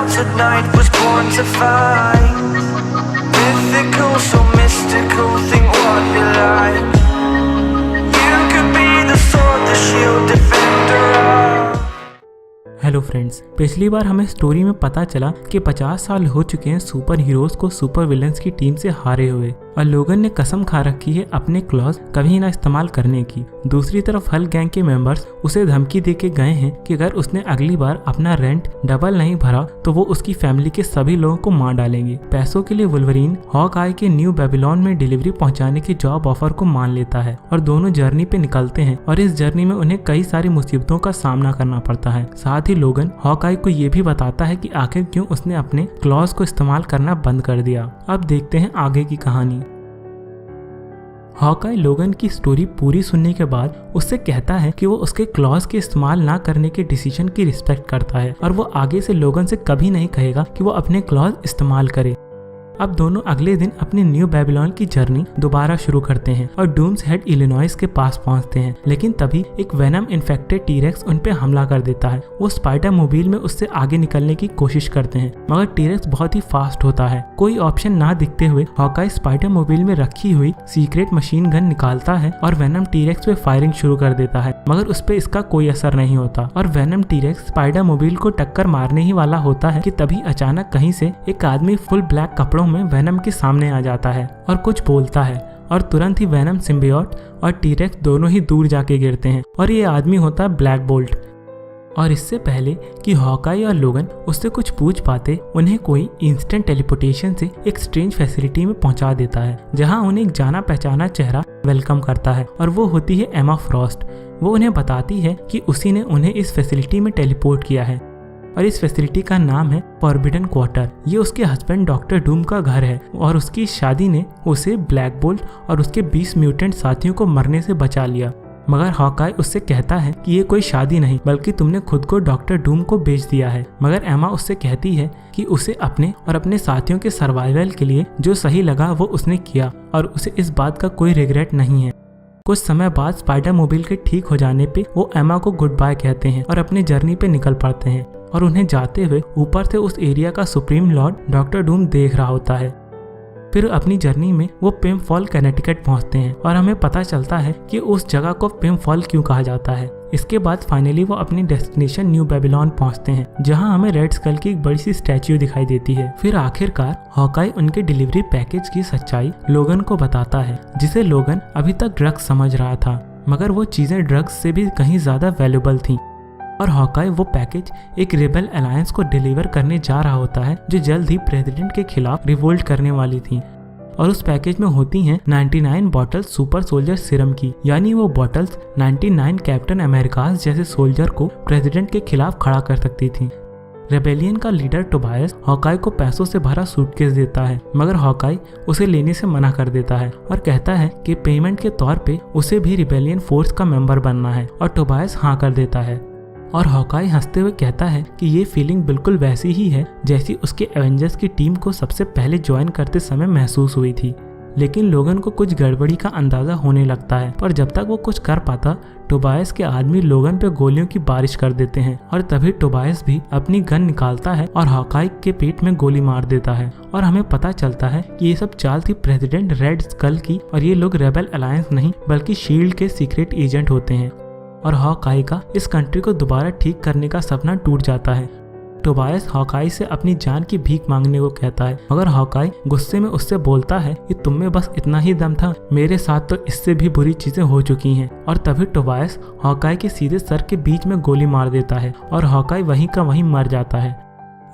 tonight was born to fight. Mythical, so mystical, think what you like. You could be the sword, the shield, defender of. Hello friends, पिछली बार हमें story में पता चला कि 50 साल हो चुके हैं सुपर हीरोज को सुपर विलन्स की टीम से हारे हुए और लोगन ने कसम खा रखी है अपने क्लॉज कभी ना इस्तेमाल करने की। दूसरी तरफ हल्क गैंग के मेंबर्स उसे धमकी देके गए हैं कि अगर उसने अगली बार अपना रेंट डबल नहीं भरा तो वो उसकी फैमिली के सभी लोगों को मार डालेंगे। पैसों के लिए वुल्वरीन हॉक आई के न्यू बेबीलोन में डिलीवरी पहुंचाने के जॉब ऑफर को मान लेता है और दोनों जर्नी पे निकलते हैं और इस जर्नी में उन्हें कई सारी मुसीबतों का सामना करना पड़ता है। साथ ही लोगन हॉक आई को ये भी बताता है कि आखिर क्यों उसने अपने क्लॉज को इस्तेमाल करना बंद कर दिया। अब देखते हैं आगे की कहानी। हॉकाई लोगन की स्टोरी पूरी सुनने के बाद उससे कहता है कि वो उसके क्लॉज के इस्तेमाल ना करने के डिसीजन की रिस्पेक्ट करता है और वो आगे से लोगन से कभी नहीं कहेगा कि वो अपने क्लॉज इस्तेमाल करे। अब दोनों अगले दिन अपनी न्यू बेबीलोन की जर्नी दोबारा शुरू करते हैं और डूम्स हेड इलिनॉइस के पास पहुंचते हैं, लेकिन तभी एक वेनम इन्फेक्टेड टीरेक्स उन पे हमला कर देता है। वो स्पाइडर मोबाइल में उससे आगे निकलने की कोशिश करते हैं मगर टीरेक्स बहुत ही फास्ट होता है। कोई ऑप्शन ना दिखते हुए हॉकाई स्पाइडर मोबाइल में रखी हुई सीक्रेट मशीन गन निकालता है और वेनम टीरेक्स पे फायरिंग शुरू कर देता है, मगर उस पे इसका कोई असर नहीं होता और वेनम टीरेक्स स्पाइडर मोबाइल को टक्कर मारने ही वाला होता है कि तभी अचानक कहीं से एक आदमी फुल ब्लैक कपड़ों में वेनम के सामने आ जाता है और कुछ बोलता है और तुरंत ही वेनम सिम्बियोट और टीरेक्स दोनों ही दूर जाके गिरते हैं और ये आदमी होता है ब्लैक बोल्ट। और इससे पहले कि हॉकाई और लोगन उससे कुछ पूछ पाते उन्हें कोई इंस्टेंट टेलीपोर्टेशन से एक स्ट्रेंज फैसिलिटी में पहुंचा देता है जहां उन्हें एक जाना पहचाना चेहरा वेलकम करता है और वो होती है एमा फ्रॉस्ट। वो उन्हें बताती है कि उसी ने उन्हें इस फैसिलिटी में टेलीपोर्ट किया है और इस फैसिलिटी का नाम है फॉरबिडन क्वार्टर। ये उसके हस्बैंड डॉक्टर डूम का घर है और उसकी शादी ने उसे ब्लैक बोल्ट और उसके 20 म्यूटेंट साथियों को मरने से बचा लिया। मगर हॉकाई उससे कहता है कि ये कोई शादी नहीं बल्कि तुमने खुद को डॉक्टर डूम को बेच दिया है। मगर एमा उससे कहती है कि उसे अपने और अपने साथियों के सर्वाइवल के लिए जो सही लगा वो उसने किया और उसे इस बात का कोई रिग्रेट नहीं है। कुछ समय बाद स्पाइडर मोबाइल के ठीक हो जाने पे वो एमा को गुड बाय कहते हैं और अपनी जर्नी पे निकल पड़ते हैं और उन्हें जाते हुए ऊपर से उस एरिया का सुप्रीम लॉर्ड डॉक्टर डूम देख रहा होता है। फिर अपनी जर्नी में वो पिम फॉल कनेटिकट पहुंचते हैं और हमें पता चलता है कि उस जगह को पिम फॉल क्यों कहा जाता है। इसके बाद फाइनली वो अपनी डेस्टिनेशन न्यू बेबीलोन पहुंचते हैं जहां हमें रेड स्कल की एक बड़ी सी स्टैच्यू दिखाई देती है। फिर आखिरकार हॉकाई उनके डिलीवरी पैकेज की सच्चाई लोगन को बताता है जिसे लोगन अभी तक ड्रग्स समझ रहा था, मगर वो चीजें ड्रग्स से भी कहीं ज्यादा वैल्यूबल थी। और हॉकाई वो पैकेज एक रेबल अलायंस को डिलीवर करने जा रहा होता है जो जल्द ही प्रेसिडेंट के खिलाफ रिवोल्ट करने वाली थी। और उस पैकेज में होती हैं 99 बॉटल्स सुपर सोल्जर सीरम की, यानी वो बॉटल्स 99 कैप्टन अमेरिकास जैसे सोल्जर को प्रेसिडेंट के खिलाफ खड़ा कर सकती थी। रेबेलियन का लीडर टोबायस हॉकाई को पैसों से भरा सूटकेस देता है, मगर हॉकाई उसे लेने से मना कर देता है और कहता है कि पेमेंट के तौर पे उसे भी रिबेलियन फोर्स का मेंबर बनना है और टोबायस हाँ कर देता है। और हॉकाई हंसते हुए कहता है कि ये फीलिंग बिल्कुल वैसी ही है जैसी उसके एवेंजर्स की टीम को सबसे पहले ज्वाइन करते समय महसूस हुई थी। लेकिन लोगन को कुछ गड़बड़ी का अंदाजा होने लगता है, पर जब तक वो कुछ कर पाता टोबायस के आदमी लोगन पे गोलियों की बारिश कर देते हैं और तभी टोबायस भी अपनी गन निकालता है और हॉकाई के पेट में गोली मार देता है। और हमें पता चलता है कि ये सब चाल थी प्रेसिडेंट रेड स्कल की और ये लोग रेबल अलायंस नहीं बल्कि शील्ड के सीक्रेट एजेंट होते हैं। और हॉकाई का इस कंट्री को दोबारा ठीक करने का सपना टूट जाता है। टोबायस हॉकाई से अपनी जान की भीख मांगने को कहता है, मगर हॉकाई गुस्से में उससे बोलता है कि तुम में बस इतना ही दम था, मेरे साथ तो इससे भी बुरी चीजें हो चुकी हैं। और तभी टोबायस हॉकाई के सीधे सर के बीच में गोली मार देता है और हॉकाई वहीं का वहीं मर जाता है।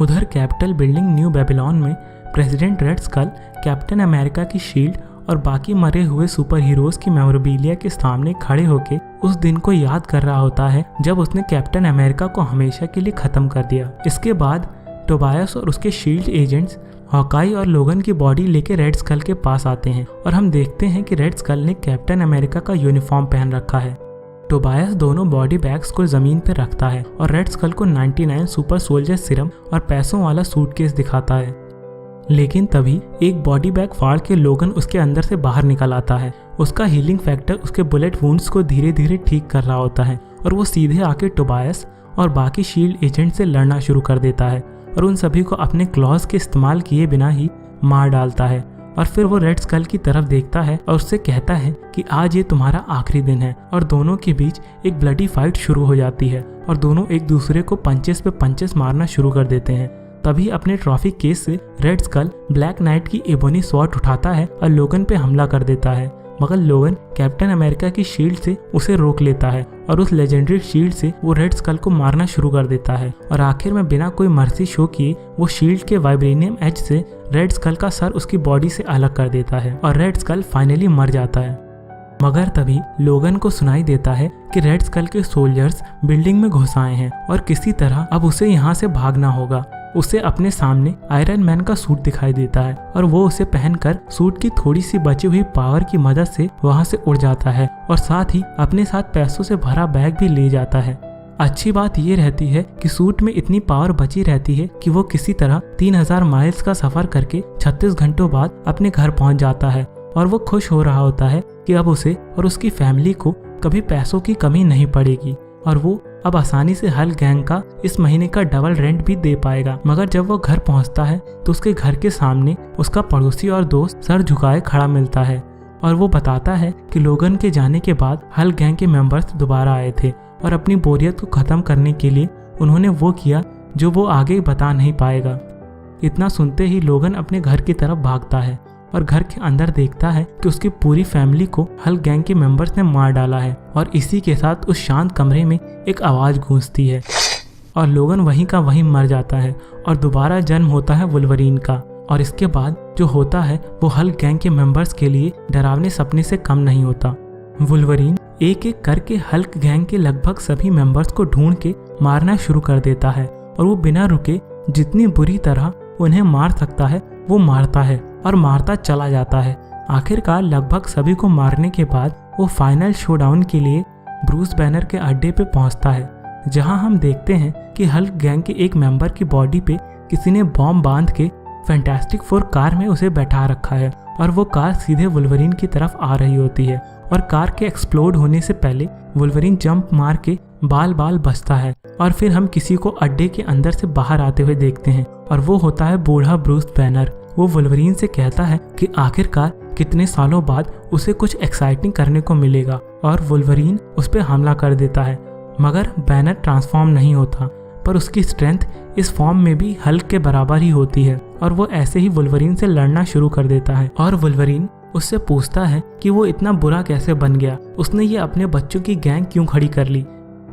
उधर कैपिटल बिल्डिंग न्यू बेबीलोन में president Red Skull Captain America की शील्ड और बाकी मरे हुए सुपर हीरोज की मेमोरेबिलिया के सामने खड़े होकर उस दिन को याद कर रहा होता है जब उसने कैप्टन अमेरिका को हमेशा के लिए खत्म कर दिया। इसके बाद टोबायस और उसके शील्ड एजेंट्स हॉकाई और लोगन की बॉडी लेके रेड स्कल के पास आते हैं और हम देखते हैं कि रेड स्कल ने कैप्टन अमेरिका का यूनिफॉर्म पहन रखा है। टोबायस दोनों बॉडी बैग्स को जमीन पर रखता है और रेड स्कल को 99 सुपर सोल्जर सीरम और पैसों वाला सूटकेस दिखाता है। लेकिन तभी एक बॉडी बैग फाड़ के लोगन उसके अंदर से बाहर निकल आता है। उसका हीलिंग फैक्टर उसके बुलेट वुंड्स को धीरे धीरे ठीक कर रहा होता है और वो सीधे आके टोबायस और बाकी शील्ड एजेंट से लड़ना शुरू कर देता है। और उन सभी को अपने क्लॉज के इस्तेमाल किए बिना ही मार डालता है। और फिर वो रेड स्कल की तरफ देखता है और उससे कहता है कि आज ये तुम्हारा आखिरी दिन है। और दोनों के बीच एक ब्लडी फाइट शुरू हो जाती है और दोनों एक दूसरे को पंचेस पे पंचेस मारना शुरू कर देते हैं। तभी अपने ट्रॉफी केस से रेड स्कल ब्लैक नाइट की एबोनी स्वॉर्ड उठाता है और लोगन पे हमला कर देता है, मगर लोगन कैप्टन अमेरिका की शील्ड से उसे रोक लेता है और उस लेजेंडरी शील्ड से वो रेड स्कल को मारना शुरू कर देता है। और आखिर में बिना कोई मर्सी शो किए वो शील्ड के वाइब्रेनियम एज से रेड स्कल का सर उसकी बॉडी से अलग कर देता है और रेड स्कल फाइनली मर जाता है। मगर तभी लोगन को सुनाई देता है कि रेड स्कल के सोल्जर्स बिल्डिंग में घुस आए हैं और किसी तरह अब उसे यहाँ से भागना होगा। उसे अपने सामने आयरन मैन का सूट दिखाई देता है और वो उसे पहनकर सूट की थोड़ी सी बची हुई पावर की मदद से वहाँ से उड़ जाता है और साथ ही अपने साथ पैसों से भरा बैग भी ले जाता है। अच्छी बात ये रहती है कि सूट में इतनी पावर बची रहती है कि वो किसी तरह 3000 माइल्स का सफर करके 36 घंटों बाद अपने घर पहुंच जाता है और वो खुश हो रहा होता है कि अब उसे और उसकी फैमिली को कभी पैसों की कमी नहीं पड़ेगी और वो अब आसानी से हल्क गैंग का इस महीने का डबल रेंट भी दे पाएगा। मगर जब वो घर पहुंचता है तो उसके घर के सामने उसका पड़ोसी और दोस्त सर झुकाए खड़ा मिलता है और वो बताता है कि लोगन के जाने के बाद हल्क गैंग के मेंबर्स दोबारा आए थे और अपनी बोरियत को खत्म करने के लिए उन्होंने वो किया जो वो आगे बता नहीं पाएगा। इतना सुनते ही लोगन अपने घर की तरफ भागता है और घर के अंदर देखता है कि उसकी पूरी फैमिली को हल्क गैंग के मेंबर्स ने मार डाला है। और इसी के साथ उस शांत कमरे में एक आवाज गूंजती है और लोगन वहीं का वहीं मर जाता है और दोबारा जन्म होता है वुल्वरीन का। और इसके बाद जो होता है वो हल्क गैंग के मेंबर्स के लिए डरावने सपने से कम नहीं होता। वुल्वरीन एक एक करके हल्क गैंग के लगभग सभी मेंबर्स को ढूंढ के मारना शुरू कर देता है और वो बिना रुके जितनी बुरी तरह उन्हें मार सकता है वो मारता है और मारता चला जाता है। आखिरकार लगभग सभी को मारने के बाद वो फाइनल शोडाउन के लिए ब्रूस बैनर के अड्डे पे पहुंचता है, जहां हम देखते हैं कि हल्क गैंग के एक मेंबर की बॉडी पे किसी ने बॉम्ब बांध के फैंटास्टिक फोर कार में उसे बैठा रखा है और वो कार सीधे वुल्वरीन की तरफ आ रही होती है और कार के एक्सप्लोड होने से पहले वुल्वरीन जंप मार के बाल बचता है। और फिर हम किसी को अड्डे के अंदर से बाहर आते हुए देखते हैं और वो होता है बूढ़ा ब्रूस बैनर। वो वुल्वरीन से कहता है कि आखिरकार कितने सालों बाद उसे कुछ एक्साइटिंग करने को मिलेगा और वुल्वरीन उस पर हमला कर देता है। मगर बैनर ट्रांसफॉर्म नहीं होता, पर उसकी स्ट्रेंथ इस फॉर्म में भी हल्क के बराबर ही होती है और वो ऐसे ही वुल्वरीन से लड़ना शुरू कर देता है। और वुल्वरीन उससे पूछता है कि वो इतना बुरा कैसे बन गया, उसने ये अपने बच्चों की गैंग क्यों खड़ी कर ली।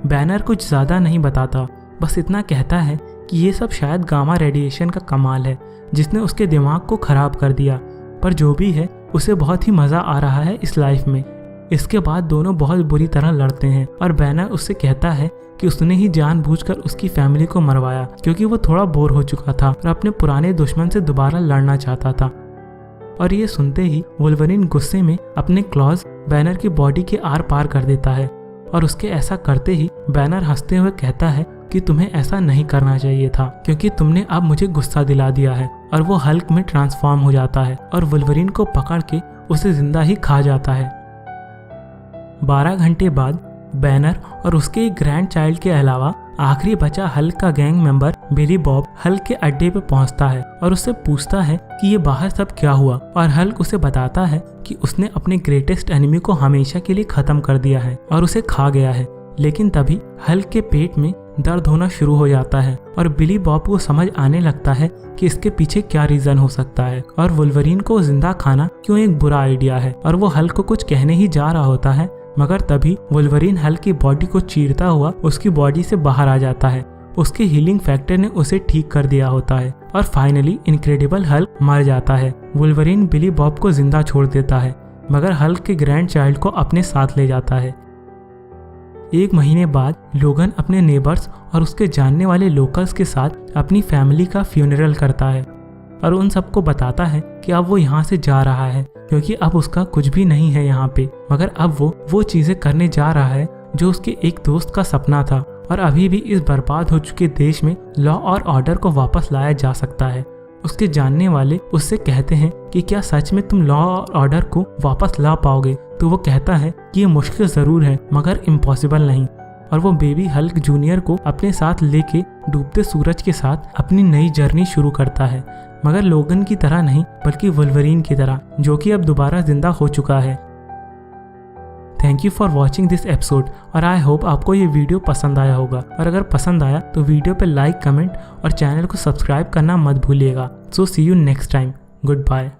बैनर कुछ ज्यादा नहीं बताता, बस इतना कहता है कि ये सब शायद गामा रेडिएशन का कमाल है जिसने उसके दिमाग को खराब कर दिया, पर जो भी है उसे बहुत ही मजा आ रहा है इस लाइफ में। इसके बाद दोनों बहुत बुरी तरह लड़ते हैं और बैनर उससे कहता है कि उसने ही जानबूझकर उसकी फैमिली को मरवाया क्योंकि वो थोड़ा बोर हो चुका था और अपने पुराने दुश्मन से दोबारा लड़ना चाहता था। और ये सुनते ही वुल्वरीन गुस्से में अपने क्लॉज बैनर की बॉडी के आर पार कर देता है और उसके ऐसा करते ही बैनर हंसते हुए कहता है कि तुम्हें ऐसा नहीं करना चाहिए था क्योंकि तुमने अब मुझे गुस्सा दिला दिया है। और वो हल्क में ट्रांसफॉर्म हो जाता है और वुल्वरीन को पकड़ के उसे जिंदा ही खा जाता है। 12 घंटे बाद बैनर और उसके ग्रैंड चाइल्ड के अलावा आखिरी बचा हल्क का gang member Billy Bob Hulk के अड्डे पे पहुंचता है और उससे पूछता है कि ये बाहर सब क्या हुआ। और हल्क उसे बताता है कि उसने अपने ग्रेटेस्ट एनिमी को हमेशा के लिए खत्म कर दिया है और उसे खा गया है। लेकिन तभी हल्क के पेट में दर्द होना शुरू हो जाता है और बिली बॉब को समझ आने लगता है कि इसके पीछे क्या रीजन हो सकता है और वुल्वरीन को जिंदा खाना क्यों एक बुरा आइडिया है। और वो हल्क को कुछ कहने ही जा रहा होता है, मगर तभी वुल्वरीन हल्क की बॉडी को चीरता हुआ उसकी बॉडी से बाहर आ जाता है। उसके हीलिंग फैक्टर ने उसे ठीक कर दिया होता है और फाइनली इनक्रेडिबल हल्क मर जाता है। वुल्वरीन बिली बॉब को जिंदा छोड़ देता है, मगर हल्क के ग्रैंड चाइल्ड को अपने साथ ले जाता है। 1 महीने बाद लोगन अपने नेबर्स और उसके जानने वाले लोकल्स के साथ अपनी फैमिली का फ्यूनरल करता है और उन सबको बताता है कि अब वो यहाँ से जा रहा है क्योंकि अब उसका कुछ भी नहीं है यहाँ पे, मगर अब वो चीजें करने जा रहा है जो उसके एक दोस्त का सपना था और अभी भी इस बर्बाद हो चुके देश में लॉ और ऑर्डर को वापस लाया जा सकता है। उसके जानने वाले उससे कहते हैं कि क्या सच में तुम लॉ और ऑर्डर को वापस ला पाओगे, तो वो कहता है कि ये मुश्किल जरूर है मगर इम्पॉसिबल नहीं। और वो बेबी हल्क जूनियर को अपने साथ लेके डूबते सूरज के साथ अपनी नई जर्नी शुरू करता है, मगर लोगन की तरह नहीं बल्कि वुल्वरीन की तरह, जो कि अब दोबारा जिंदा हो चुका है। Thank you for watching this episode और आई होप आपको ये वीडियो पसंद आया होगा, और अगर पसंद आया तो वीडियो पे लाइक, कमेंट और चैनल को सब्सक्राइब करना मत भूलिएगा। So see you next time. Good bye.